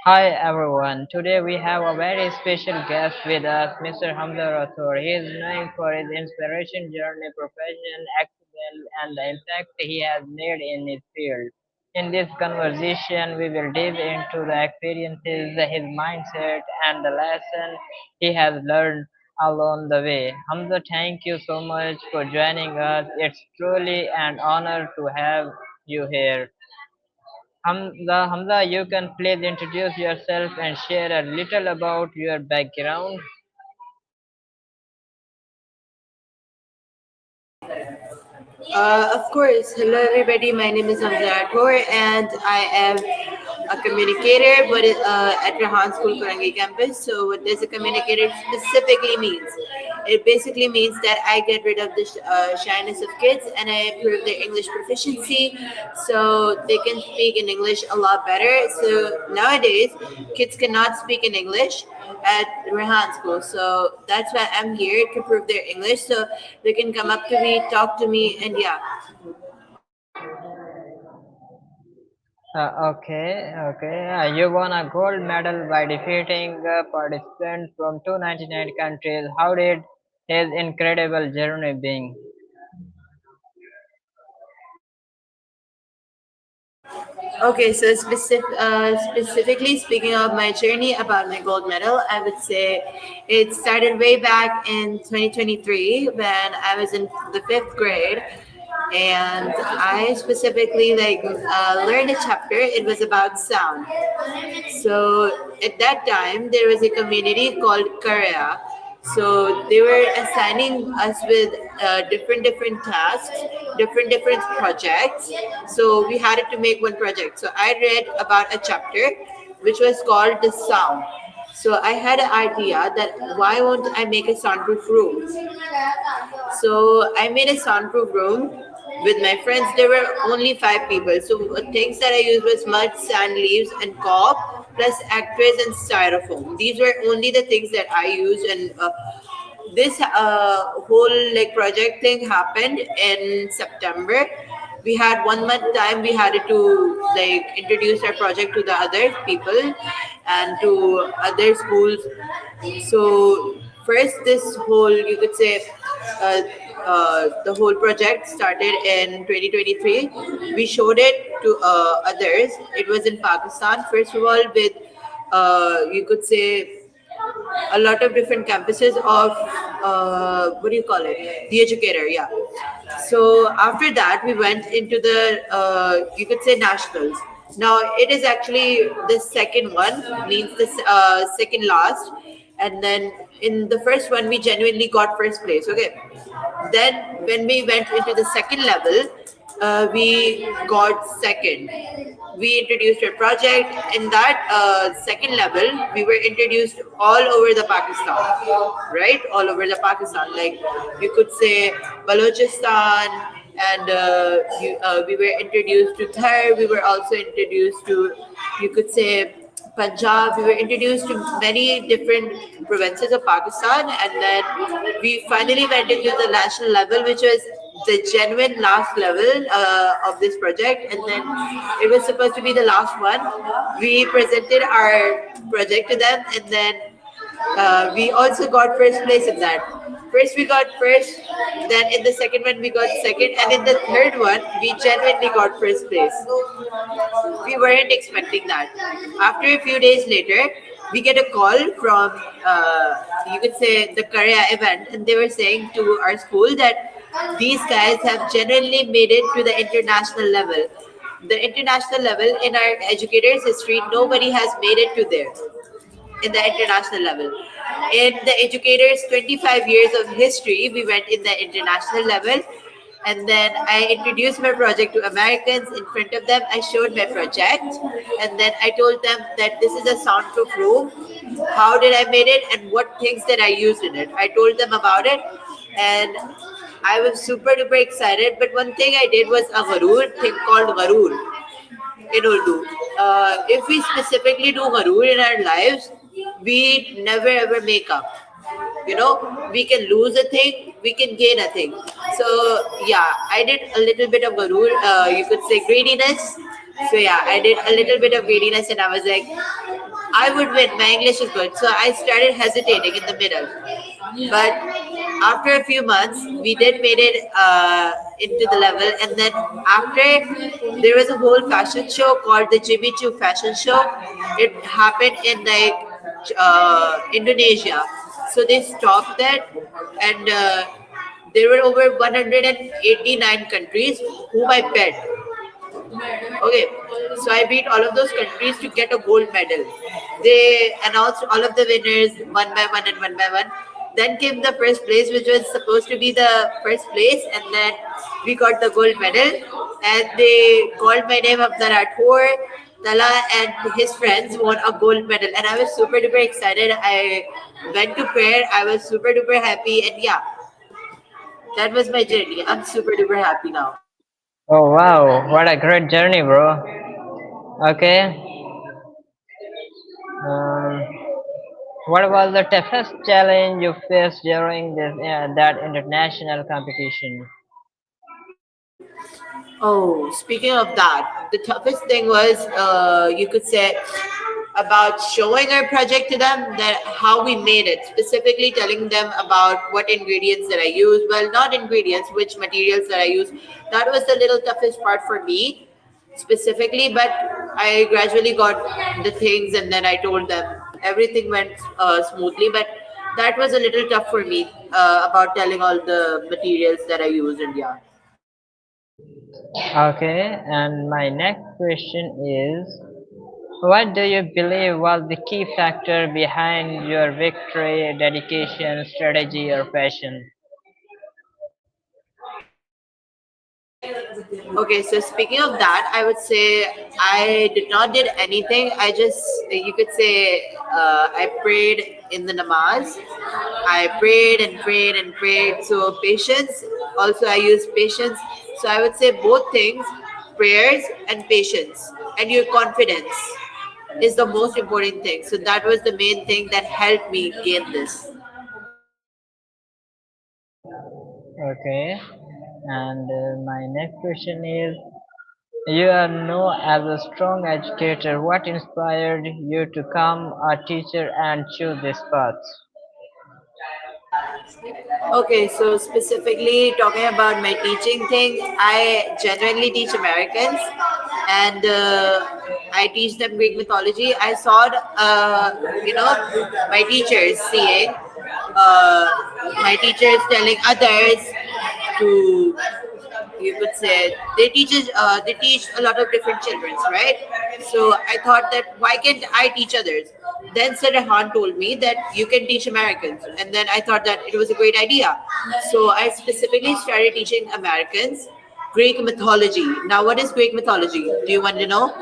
Hi everyone. Today we have a very special guest with us, Mr. Hamza Rathore. He is known for his inspiration journey, profession, excellence, and the impact he has made in his field. In this conversation, we will dive into the experiences, his mindset, and the lesson he has learned along the way. Hamza, thank you so much for joining us. It's truly an honor to have you here. Hamza, you can please introduce yourself and share a little about your background. Of course. Hello, everybody. My name is Hamza Rathore, and I am a communicator, but at Rahan School Kurangi campus. So, what does a communicator specifically means? It basically means that I get rid of the shyness of kids and I improve their English proficiency, so they can speak in English a lot better. So nowadays, kids cannot speak in English at Rehan School. So that's why I'm here to prove their English. So they can come up to me, talk to me, and yeah. Okay. You won a gold medal by defeating participants from 299 countries. How did his incredible journey begin? Okay, so specifically speaking of my journey about my gold medal, I would say it started way back in 2023 when I was in the fifth grade, and I specifically learned a chapter. It was about sound. So at that time, there was a community called Korea. So they were assigning us with different tasks, different projects. So we had to make one project. So I read about a chapter which was called the sound. So I had an idea that why won't I make a soundproof room? So I made a soundproof room with my friends. There were only five people. So things that I used was mud, sand, leaves, and cork, plus actress and styrofoam. These were only the things that I used, and this whole project thing happened in September. We had 1 month time. We had to introduce our project to the other people and to other schools. So first, this whole you could say uh, the whole project started in 2023. We showed it to others. It was in Pakistan first of all with you could say a lot of different campuses of what do you call it, the educator, yeah. So after that we went into the you could say nationals. Now it is actually the second one, means the second last, and then in the first one we genuinely got first place. Okay, then when we went into the second level, we got second. We introduced a project in that second level. We were introduced all over the Pakistan, right? All over the Pakistan, like you could say Balochistan, and we were introduced to Thar. We were also introduced to, you could say, Punjab. We were introduced to many different provinces of Pakistan, and then we finally went into the national level, which was the genuine last level of this project. And then it was supposed to be the last one. We presented our project to them, and then we also got first place in that. First we got first, then in the second one we got second, and in the third one we genuinely got first place. We weren't expecting that. After a few days later, we get a call from, you could say, the Korea event, and they were saying to our school that these guys have genuinely made it to the international level. The international level in our educators' history, nobody has made it to there in the international level. In the educators' 25 years of history, we went in the international level. And then I introduced my project to Americans in front of them. I showed my project, and then I told them that this is a soundproof room. How did I made it, and what things that I used in it? I told them about it, and I was super duper excited. But one thing I did was a Garoor thing called Garoor in Urdu. If we specifically do Garoor in our lives, we never ever make up. You know, we can lose a thing, we can gain a thing. So yeah, I did a little bit of Garoor, you could say greediness, So yeah, I did a little bit of greediness, and I was like, I would win. My English is good, so I started hesitating in the middle. But after a few months, we did made it into the level, and then after there was a whole fashion show called the Jimmy Choo Fashion Show. It happened in like Indonesia, so they stopped that, and there were over 189 countries whom I bet. Okay, so I beat all of those countries to get a gold medal. They announced all of the winners one by one and one by one. Then came the first place, which was supposed to be the first place, and then we got the gold medal. And they called my name up the Rathore. Tala and his friends won a gold medal, and I was super duper excited. I went to prayer. I was super duper happy, and yeah, that was my journey. I'm super duper happy now. Oh wow, what a great journey, bro. Okay. Um, what was the toughest challenge you faced during that international competition? Oh, speaking of that, the toughest thing was, you could say, about showing our project to them, that how we made it, specifically telling them about what ingredients that I use. Well, not ingredients, which materials that I use. That was the little toughest part for me specifically, but I gradually got the things and then I told them everything went smoothly. But that was a little tough for me about telling all the materials that I use, and yeah. Okay, and my next question is, what do you believe was the key factor behind your victory, dedication, strategy, or passion? Okay, so speaking of that, I would say I did not did anything. I just, you could say, I prayed in the namaz. I prayed and prayed and prayed. So patience. Also, I use patience. So I would say both things: prayers and patience, and your confidence is the most important thing. So that was the main thing that helped me gain this. Okay, and my next question is, you are known as a strong educator. What inspired you to become a teacher and choose this path? Okay, so specifically talking about my teaching thing, I genuinely teach Americans, and I teach them Greek mythology. I saw, my teachers seeing, uh, my teachers telling others to, you could say, they teach a lot of different childrens, right? So I thought that why can't I teach others? Then Sir Rehan told me that you can teach Americans, and then I thought that it was a great idea. So I specifically started teaching Americans Greek mythology. Now, what is Greek mythology? Do you want to know?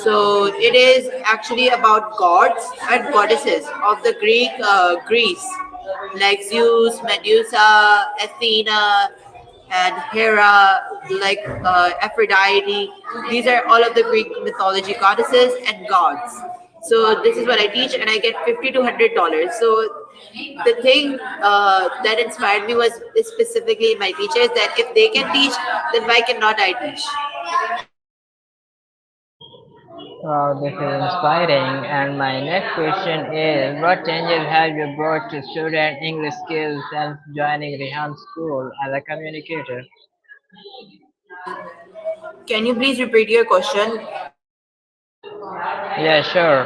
So it is actually about gods and goddesses of the Greece, like Zeus, Medusa, Athena, and Hera, like Aphrodite. These are all of the Greek mythology goddesses and gods. So this is what I teach, and I get $50 to $100. So the thing that inspired me was specifically my teachers, that if they can teach, then why cannot I teach? Wow, this is inspiring. And my next question is, what changes have you brought to student English skills since joining Rehan School as a communicator? Can you please repeat your question? Yeah, sure.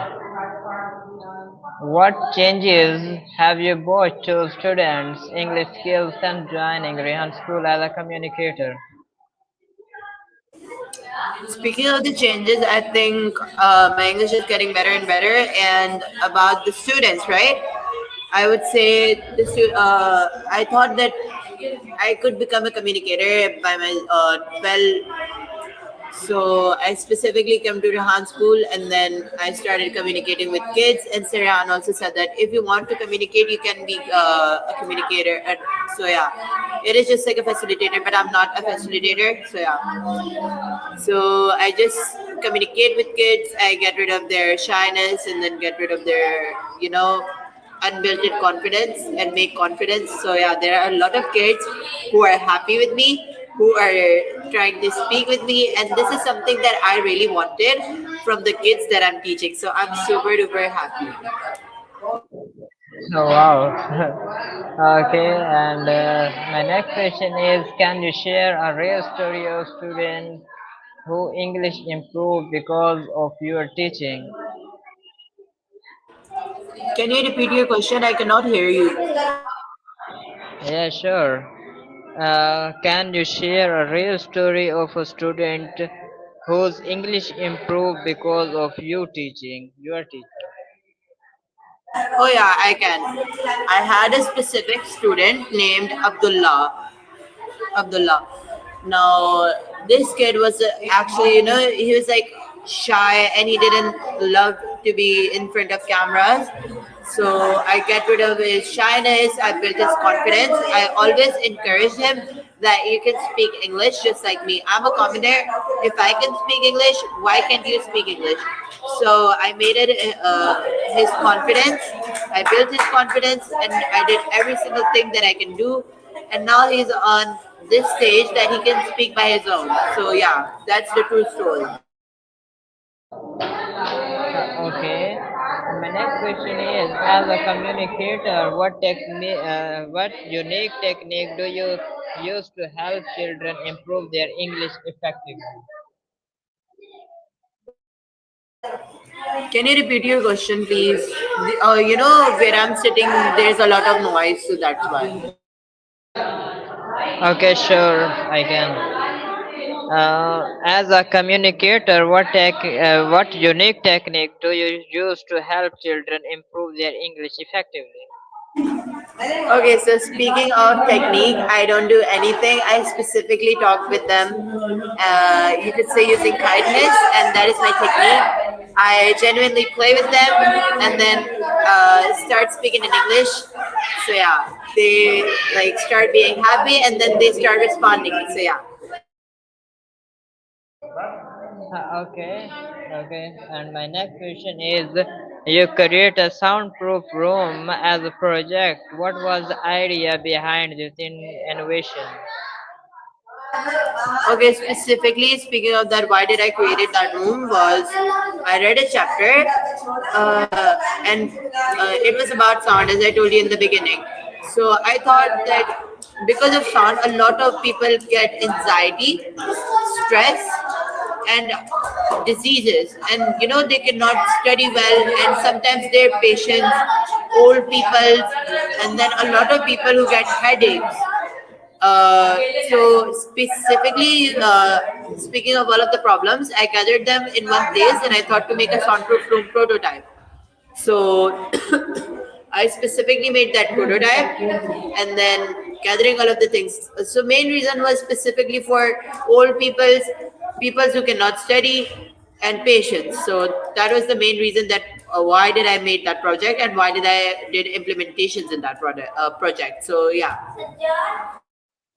What changes have you brought to students English skills since joining Rehan School as a communicator? Speaking of the changes, I think my English is getting better and better. And about the students, right? I would say I thought that I could become a communicator by my 12. So I specifically came to Rehan school, and then I started communicating with kids. And Sirhan also said that if you want to communicate, you can be a communicator. And so yeah, it is just like a facilitator, but I'm not a facilitator. So yeah, so I just communicate with kids. I get rid of their shyness, and then get rid of their, unbuilt confidence, and make confidence. So yeah, there are a lot of kids who are happy with me, who are trying to speak with me, and this is something that I really wanted from the kids that I'm teaching. So I'm super duper happy. Oh wow. Okay, and my next question is, can you share a real story of student who English improved because of your teaching? Can you repeat your question? I cannot hear you. Yeah, sure. Can you share a real story of a student whose English improved because of you teaching, your teacher? Oh yeah, I can. I had a specific student named Abdullah. Abdullah. Now, this kid was actually, he was like shy and he didn't love to be in front of cameras. So I get rid of his shyness. I built his confidence. I always encourage him that you can speak English just like me. I'm a commentator. If I can speak English, why can't you speak English? So I made it his confidence. I built his confidence and I did every single thing that I can do, and now he's on this stage that he can speak by his own. So yeah, that's the true story. Okay. My next question is, as a communicator, what unique technique do you use to help children improve their English effectively? Can you repeat your question, please? Where I'm sitting, there's a lot of noise, so that's why. Okay, sure, I can. As a communicator, what unique technique do you use to help children improve their English effectively? Okay, so speaking of technique, I don't do anything. I specifically talk with them. You could say using kindness, and that is my technique. I genuinely play with them and then start speaking in English. So yeah, they like start being happy and then they start responding. So yeah. Okay, okay. And my next question is, you create a soundproof room as a project. What was the idea behind this innovation? Okay, specifically speaking of that, why did I created that room was I read a chapter and it was about sound, as I told you in the beginning. So I thought that because of sound, a lot of people get anxiety, stress, and diseases, and they cannot study well, and sometimes their patients, old people, and then a lot of people who get headaches. So specifically, speaking of all of the problems, I gathered them in one place and I thought to make a soundproof room prototype. So I specifically made that prototype and then gathering all of the things. So main reason was specifically for old peoples who cannot study and patients. So that was the main reason that why did I make that project and why did I did implementations in that project. So yeah.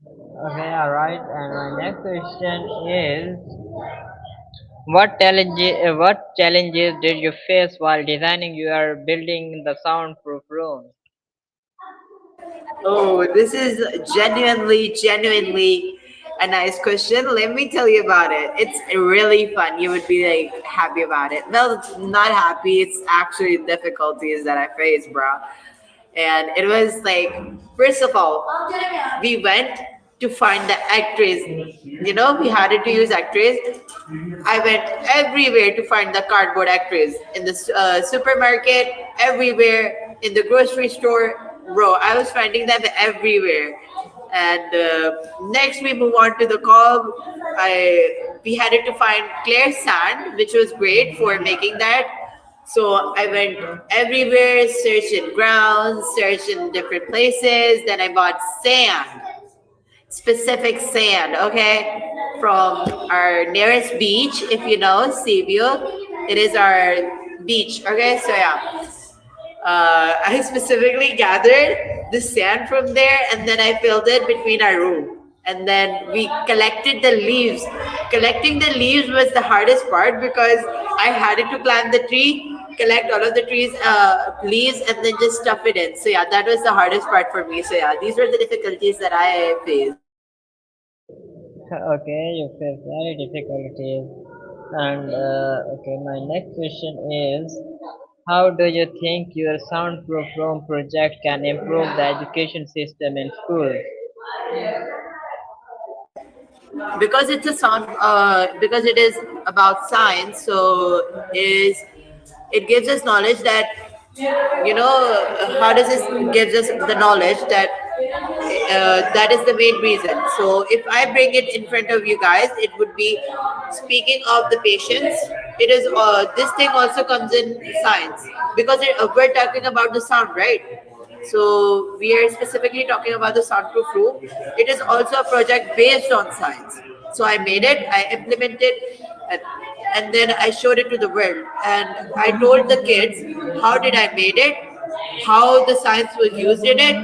Okay, all right. And my next question is, what challenges did you face while designing your building the soundproof room? Oh, this is genuinely a nice question. Let me tell you about it. It's really fun. You would be like happy about it. Well, not happy. It's actually difficulties that I faced, bro. And it was like, first of all, we went to find the actress. We had to use actress. I went everywhere to find the cardboard actress in the supermarket, everywhere in the grocery store. Bro, I was finding them everywhere. And next, we move on to the cob. We had to find clear sand, which was great for making that. So I went everywhere, searching grounds, searching different places. Then I bought sand, specific sand, okay, from our nearest beach. If you know Cebu, it is our beach. Okay, so yeah, I specifically gathered the sand from there and then I filled it between our room. And then we collected the leaves. Collecting the leaves was the hardest part because I had to climb the tree, collect all of the trees leaves, and then just stuff it in. So yeah, that was the hardest part for me. So yeah, these were the difficulties that I faced. Okay, you face very difficulties. And okay, my next question is, how do you think your soundproof room project can improve the education system in schools? Because it's a sound because it is about science, so is it gives us knowledge that how does this gives us the knowledge that that is the main reason. So if I bring it in front of you guys, it would be speaking of the patients. It is this thing also comes in science because we're talking about the sound, right? So we are specifically talking about the soundproof room. It is also a project based on science. So I made it, I implemented, and, and then I showed it to the world. And I told the kids how did I made it, how the science was used in it,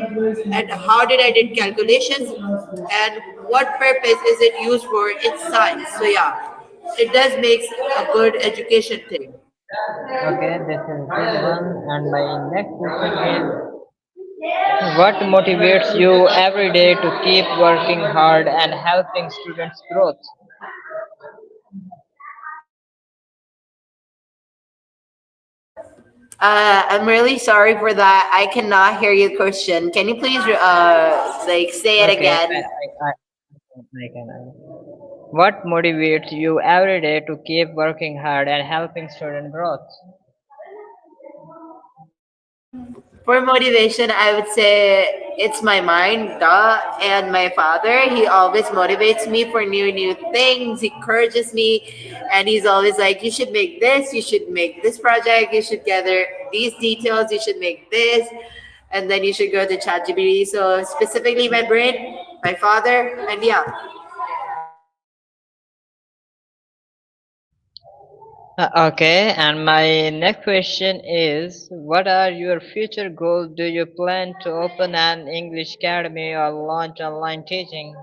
and how did I did calculations, and what purpose is it used for in science. So yeah, it does makes a good education thing. Okay, this is good one. And my next question is, what motivates you every day to keep working hard and helping students' growth? I'm really sorry for that. I cannot hear your question. Can you please like say it Okay, again? I can. What motivates you every day to keep working hard and helping student growth? For motivation, I would say it's my mind, duh, and my father. He always motivates me for new things. He encourages me, and he's always like, "You should make this. You should make this project. You should gather these details. You should make this, and then you should go to ChatGPT." So specifically, my brain, my father, and yeah. Okay, and my next question is, what are your future goals? Do you plan to open an English academy or launch online teaching?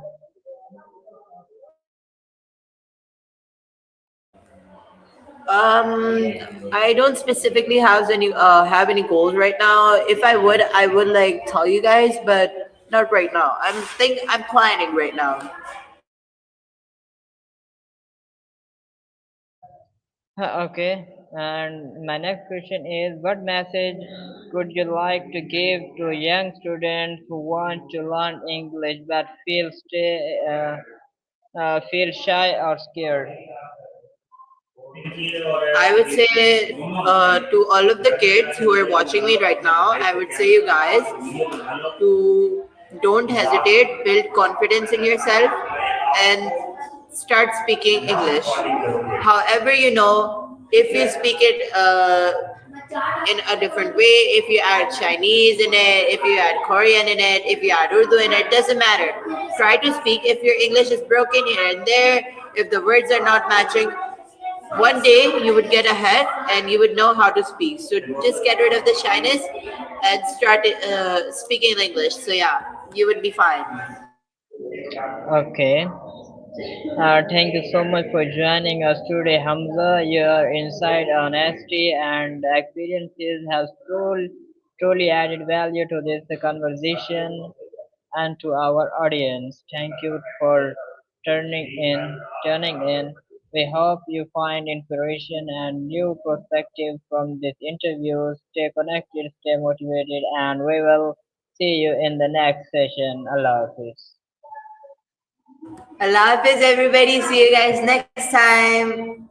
I don't specifically have any goals right now. If I would like tell you guys, but not right now. I'm planning right now. Okay, and my next question is, what message would you like to give to young students who want to learn English but feel shy or scared? I would say to all of the kids who are watching me right now, I would say you guys to don't hesitate, build confidence in yourself, and start speaking English. However, if you speak it in a different way, if you add Chinese in it, if you add Korean in it, if you add Urdu in it, doesn't matter. Try to speak. If your English is broken here and there, if the words are not matching, one day you would get ahead and you would know how to speak. So just get rid of the shyness and start speaking English. So yeah, you would be fine. Okay. Thank you so much for joining us today, Hamza. Your insight, honesty, and experiences have truly added value to this conversation and to our audience. Thank you for tuning in. We hope you find inspiration and new perspective from this interview. Stay connected, stay motivated, and we will see you in the next session. Allah Hafiz. Allah Hafiz, everybody. See you guys next time.